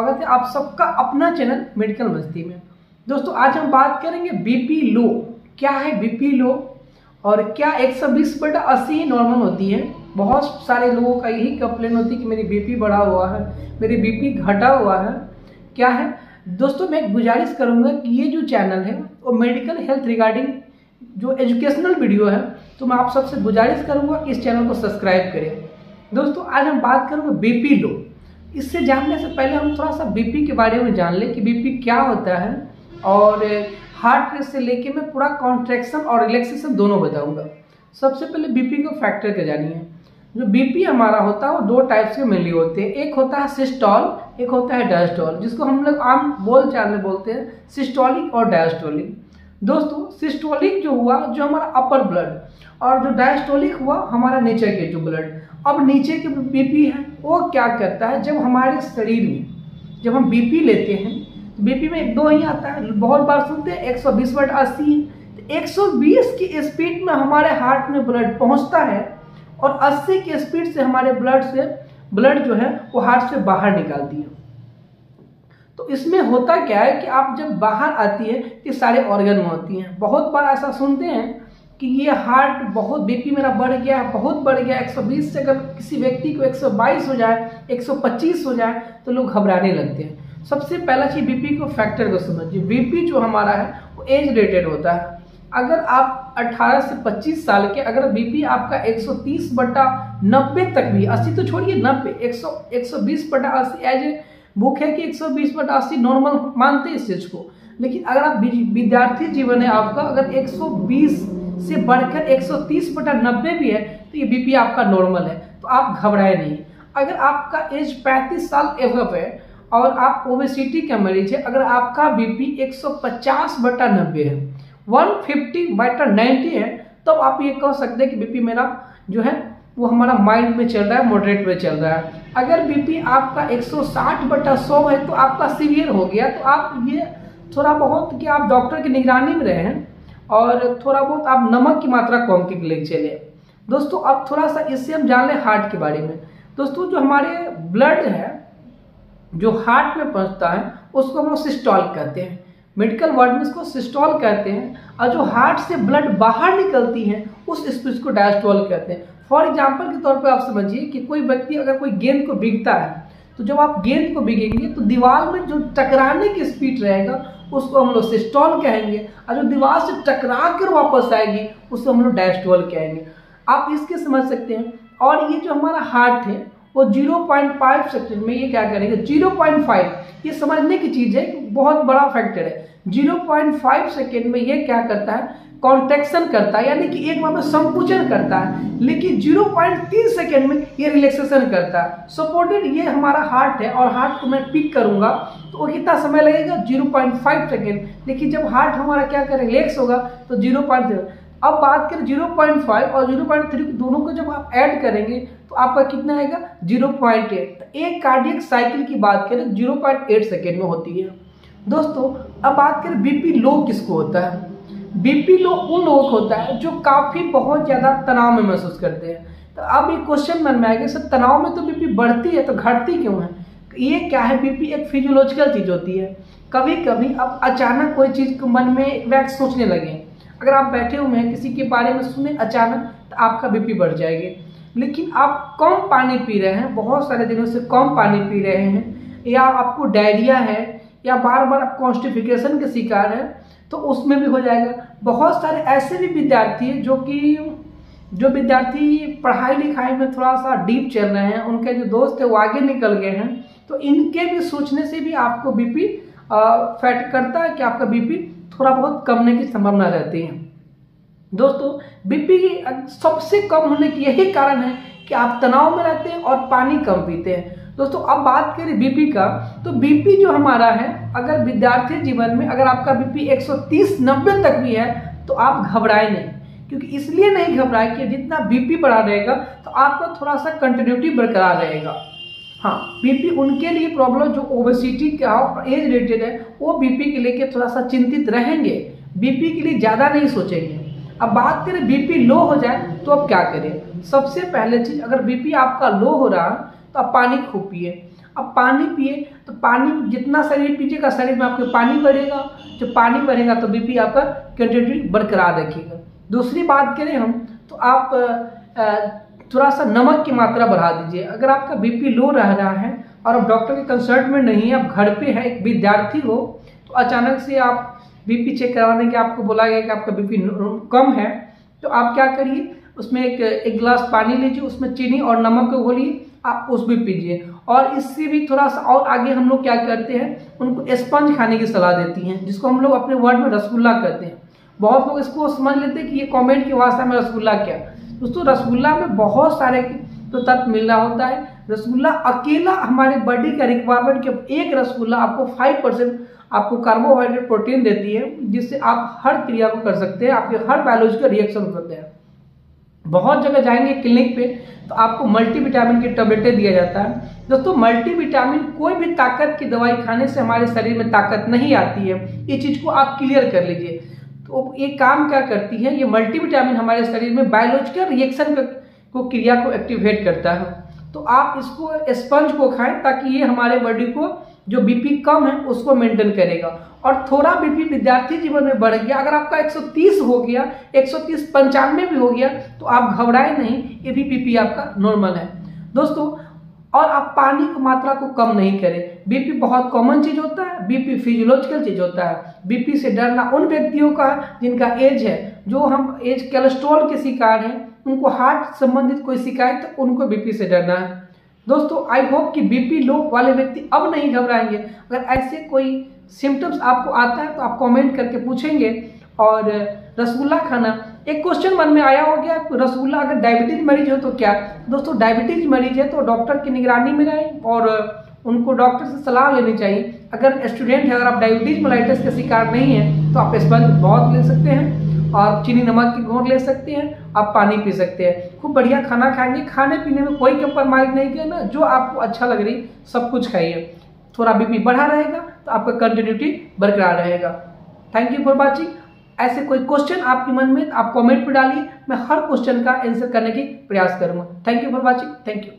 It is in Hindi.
स्वागत है आप सबका अपना चैनल मेडिकल मस्ती में। दोस्तों आज हम बात करेंगे बीपी लो। क्या है बीपी लो और क्या 120/80 नॉर्मल होती है। बहुत सारे लोगों का यही कंप्लेन होती है कि मेरी बीपी बढ़ा हुआ है, मेरी बीपी घटा हुआ है। क्या है दोस्तों, मैं एक गुजारिश करूंगा कि ये जो चैनल है वो मेडिकल हेल्थ रिगार्डिंग जो एजुकेशनल वीडियो है, तो मैं आप सबसे गुजारिश करूंगा कि इस चैनल को सब्सक्राइब करें। दोस्तों आज हम बात करेंगे बीपी लो। इससे जानने से पहले हम थोड़ा सा बीपी के बारे में जान लें कि बीपी क्या होता है, और हार्ट रेट से लेके मैं पूरा कॉन्ट्रैक्शन और रिलैक्सेशन दोनों बताऊंगा। सबसे पहले बीपी को फैक्टर के जानिए। जो बीपी हमारा होता है वो दो टाइप्स के मेनली होते हैं, एक होता है सिस्टोल, एक होता है डायस्टोल, जिसको हम लोग आम बोलचाल में बोलते हैं सिस्टोलिक और डायस्टोलिक। दोस्तों सिस्टोलिक जो हुआ जो हमारा अपर ब्लड, और जो डायस्टोलिक हुआ हमारा नीचे के जो ब्लड। अब नीचे के बीपी है वो क्या करता है, जब हमारे शरीर में जब हम बीपी लेते हैं तो बीपी में एक दो ही आता है, बहुत बार सुनते हैं 120/80। तो 120 की स्पीड में हमारे हार्ट में ब्लड पहुंचता है और 80 की स्पीड से हमारे ब्लड जो है वो हार्ट से बाहर निकालती है। तो इसमें होता क्या है कि आप जब बाहर आती है ये सारे ऑर्गन में होती हैं। बहुत बार ऐसा सुनते हैं कि ये हार्ट बहुत बीपी मेरा बढ़ गया, बहुत बढ़ गया, 120 से अगर किसी व्यक्ति को 122 हो जाए, 125 हो जाए तो लोग घबराने लगते हैं। सबसे पहला चीज बीपी को फैक्टर को समझिए। बीपी जो हमारा है वो एज रिलेटेड होता है। अगर आप 18 से 25 साल के, अगर बीपी आपका 130/90 तक भी, 80 तो छोड़िए 90, 120/80 एज ए बुक है कि 120/80 नॉर्मल मानते हैं इस चीज को। लेकिन अगर आप विद्यार्थी जीवन है आपका, अगर 120 से बढ़कर 130/90 भी है तो ये बीपी आपका नॉर्मल है, तो आप घबराए नहीं। अगर आपका एज 35 साल एवं है और आप ओबेसिटी का मरीज है, अगर आपका बीपी 150/90 है, 150/90 है, तो आप ये कह सकते हैं कि बीपी मेरा जो है वो हमारा माइंड में चल रहा है, मॉडरेट में चल रहा है। अगर बीपी आपका 160/100 है तो आपका सीवियर हो गया। तो आप ये थोड़ा बहुत कि आप डॉक्टर की निगरानी में रहे हैं और थोड़ा बहुत आप नमक की मात्रा कम के लिए चले। दोस्तों अब थोड़ा सा इससे हम जान लें हार्ट के बारे में। दोस्तों जो हमारे ब्लड है जो हार्ट में पहुंचता है उसको हम लोग सिस्टोल कहते हैं, मेडिकल वर्ड में इसको सिस्टोल कहते हैं। और जो हार्ट से ब्लड बाहर निकलती है उस स्पीड को डायस्टोल कहते हैं। फॉर एग्जाम्पल के तौर पे आप समझिए कि कोई व्यक्ति अगर कोई गेंद को बीगता है, तो जब आप गेंद को बीगेंगे तो दीवार में जो टकराने की स्पीड रहेगा उसको हम लोग सिस्टोल कहेंगे, और जो दीवार से टकरा कर वापस आएगी उसको हम लोग डायस्टोल कहेंगे। आप इसके समझ सकते हैं। और ये जो हमारा हार्ट है वो 0.5 सेकंड में ये क्या करेंगे, 0.5, ये समझने की चीज है, बहुत बड़ा फैक्टर है। 0.5 सेकंड में ये क्या करता है, कॉन्ट्रैक्शन करता है, यानी कि एक बार में संकुचन करता है। लेकिन 0.3 सेकंड में ये रिलैक्सेशन करता है। सपोर्टेड ये हमारा हार्ट है और हार्ट को मैं पिक करूंगा तो वो कितना समय लगेगा, 0.5 सेकंड। लेकिन जब हार्ट हमारा क्या करे, रिलैक्स होगा तो 0.0। अब बात करें 0.5 और 0.3 दोनों को जब आप ऐड करेंगे तो आपका कितना आएगा, 0.8। तो एक कार्डियक साइकिल की बात करें 0.8 सेकेंड में होती है। दोस्तों अब बात करें बीपी लो किसको होता है। बीपी लो उन लोगों को होता है जो काफी बहुत ज्यादा तनाव में महसूस करते हैं। तो अब ये क्वेश्चन मन में आएगा, सर तनाव में तो बीपी बढ़ती है तो घटती क्यों है। ये क्या है, बीपी एक फिजियोलॉजिकल चीज होती है। कभी कभी आप अचानक कोई चीज को मन में वैक्स सोचने लगे, अगर आप बैठे हुए हैं किसी के बारे में सुने अचानक, तो आपका बीपी बढ़ जाएगी। लेकिन आप कम पानी पी रहे हैं, बहुत सारे दिनों से कम पानी पी रहे हैं, या आपको डायरिया है, या बार बार आप कॉन्स्टिपेशन के शिकार हैं, तो उसमें भी हो जाएगा। बहुत सारे ऐसे भी विद्यार्थी हैं जो विद्यार्थी पढ़ाई लिखाई में थोड़ा सा डीप चल रहे हैं, उनके जो दोस्त है वो आगे निकल गए हैं, तो इनके भी सोचने से भी आपको बीपी फैट करता है कि आपका बीपी थोड़ा बहुत कम होने की संभावना रहती है। दोस्तों बीपी की सबसे कम होने की यही कारण है कि आप तनाव में रहते हैं और पानी कम पीते हैं। दोस्तों अब बात करें बीपी का, तो बीपी जो हमारा है, अगर विद्यार्थी जीवन में अगर आपका बीपी 130/90 तक भी है तो आप घबराए नहीं, क्योंकि इसलिए नहीं घबराए कि जितना बीपी बढ़ा रहेगा तो आपका थोड़ा सा कंटिन्यूटी बरकरार रहेगा। हाँ, बीपी उनके लिए प्रॉब्लम जो ओबेसिटी का एज रिलेटेड है वो बीपी के लेके थोड़ा सा चिंतित रहेंगे, बीपी के लिए ज्यादा नहीं सोचेंगे। अब बात करें बीपी लो हो जाए तो अब क्या करें। सबसे पहले चीज, अगर बीपी आपका लो हो रहा है तो आप पानी खूब पिए। अब पानी पिए, तो पानी जितना शरीर पीजिएगा शरीर में आपके पानी बढ़ेगा, जब पानी बढ़ेगा तो बीपी आपका कंटिन्यूटी बरकरार रखिएगा। दूसरी बात करें हम तो आप थोड़ा सा नमक की मात्रा बढ़ा दीजिए। अगर आपका बीपी लो रह रहा है और आप डॉक्टर के कंसल्ट में नहीं है, आप घर पे है, एक विद्यार्थी हो, तो अचानक से आप बीपी चेक करवाने के आपको बोला गया कि आपका बीपी कम है, तो आप क्या करिए, उसमें एक गिलास पानी लीजिए, उसमें चीनी और नमक को घोलिए, आप उस भी पीजिए। और इससे भी थोड़ा सा और आगे हम लोग क्या करते हैं, उनको स्पंज खाने की सलाह देती हैं, जिसको हम लोग अपने वर्ड में रसगुल्ला कहते हैं। बहुत लोग इसको समझ लेते हैं कि ये कमेंट की भाषा में रसगुल्ला क्या। दोस्तों रसगुल्ला में बहुत सारे तो तत्व मिलना होता है। रसगुल्ला अकेला हमारे बॉडी का रिक्वायरमेंट के एक रसगुल्ला आपको 5% आपको कार्बोहाइड्रेट प्रोटीन देती है, जिससे आप हर क्रिया को कर सकते हैं, आपके हर बायोलॉजिकल रिएक्शन होते हैं। बहुत जगह जाएंगे क्लिनिक पे तो आपको मल्टीविटामिन की टेबलेटें दिया जाता है। दोस्तों मल्टीविटामिन कोई भी ताकत की दवाई खाने से हमारे शरीर में ताकत नहीं आती है, ये चीज़ को आप क्लियर कर लीजिए। तो ये काम क्या करती है, ये मल्टीविटामिन हमारे शरीर में बायोलॉजिकल रिएक्शन को क्रिया को एक्टिवेट करता है। तो आप इसको स्पंज को खाएं ताकि ये हमारे बॉडी को जो बीपी कम है उसको मेंटेन करेगा। और थोड़ा बीपी विद्यार्थी जीवन में बढ़ गया, अगर आपका 130 हो गया, 130 95 भी हो गया, तो आप घबराए नहीं, ये भी बीपी आपका नॉर्मल है दोस्तों। और आप पानी की मात्रा को कम नहीं करें। बीपी बहुत कॉमन चीज होता है, बीपी फिजियोलॉजिकल चीज होता है। बीपी से डरना उन व्यक्तियों का जिनका एज है, जो हम एज कोलेस्ट्रॉल के शिकार हैं, उनको हार्ट संबंधित कोई शिकायत है, उनको बीपी से डरना है। दोस्तों आई होप कि बीपी लो वाले व्यक्ति अब नहीं घबराएंगे। अगर ऐसे कोई सिम्टम्स आपको आता है तो आप कमेंट करके पूछेंगे। और रसगुल्ला खाना, एक क्वेश्चन मन में आया हो गया, रसगुल्ला अगर डायबिटीज मरीज हो तो क्या। दोस्तों डायबिटीज मरीज है तो डॉक्टर की निगरानी में रहें और उनको डॉक्टर से सलाह लेनी चाहिए। अगर स्टूडेंट है, अगर आप डायबिटीज मेलाइटिस के शिकार नहीं है, तो आप स्पंज बहुत ले सकते हैं, आप चीनी नमक की घोर ले सकते हैं, आप पानी पी सकते हैं, खूब बढ़िया खाना खाएंगे। खाने पीने में कोई कंप्रोमाइज नहीं करना, जो आपको अच्छा लग रही सब कुछ खाइए। थोड़ा बीपी बढ़ा रहेगा तो आपका कंटिन्यूटी बरकरार रहेगा। Thank you for watching. ऐसे कोई क्वेश्चन आपके मन में आप कमेंट पर डालिए, मैं हर क्वेश्चन का आंसर करने की प्रयास करूंगा। Thank you for watching. Thank you.